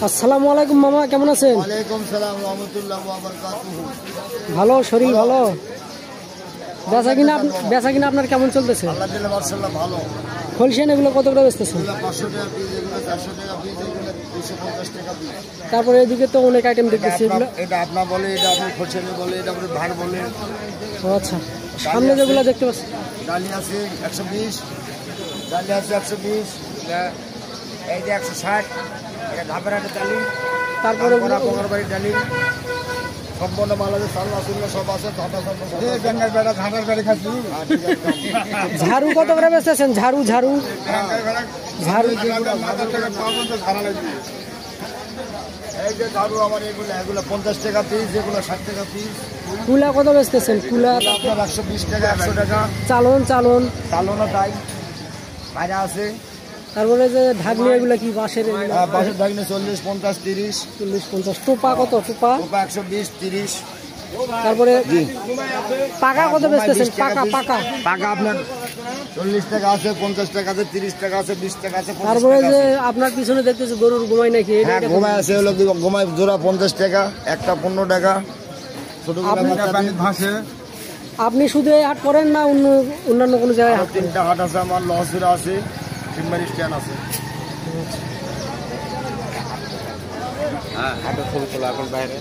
আসসালামু আলাইকুম মামা, কেমন আছেন? ওয়ালাইকুম সালাম ওয়া রাহমাতুল্লাহি ওয়া বারাকাতুহু। ভালো, শরীর ভালো? বেচা কিনা আপনার কেমন চলতেছে? আলহামদুলিল্লাহ মাশাআল্লাহ ভালো। খলসেন এগুলো কত করে বেচতেছেন? 500 টাকা পিস, এগুলো 400 টাকা পিস, এগুলো 250 টাকা পিস। তারপরে এদিকে তো অনেক আইটেম দেখতেছি। এগুলো এটা আপনা বলে, এটা আপনি খলসেনে বলে, এটা আপনি ভার বলে। ও আচ্ছা, সামনে যেগুলো দেখতে পাচ্ছি ডালি আছে 120, ডালি আছে 120, এই যে 160, এটা ধাপের হাটে ডালি। তারপরে বাড়ি ডালি সম্পূর্ণ বাংলাদেশ সাল্লাহ সব আছে। ঝাড়ু কত করে বেচতেছেন? ঝাড়ু ঝাড়ু ঝাড়ু এই যে ঝাড়ু আমার এগুলো 50 টাকা পিস, এগুলো 60 টাকা পিস। কুলা কত বেচতেছেন? কুলা আপনার 120 টাকা, 100 টাকা। চালনও তাই বাইরে আছে। তারপরে যে ঢাকনি এগুলো কি বাঁশের? বাঁশের ঢাকনি 40, 50, 30, 40, 50। টোপা কত? টোপা 120, 30। তারপরে পাকা কত বেচতেছেন? পাকা আপনার 40 টাকা আছে, 50 টাকা আছে, 30 টাকা আছে, 20 টাকা আছে। তারপরে যে আপনার পিছনে দেখতেছি গরুর গোমাই নাকি? গোমাই আছে, হলো গোমাই জোড়া 50 টাকা, একটা 15 টাকা। আপনি শুধু এই হাট করেন না অন্যান্য কোনো জায়গায়? 3টা হাট আছে আমার, লহসুরা আছে, সিমবাড়ি স্ট্যান্ড আছে। হাটের ফুল খোলা এখন বাইরে।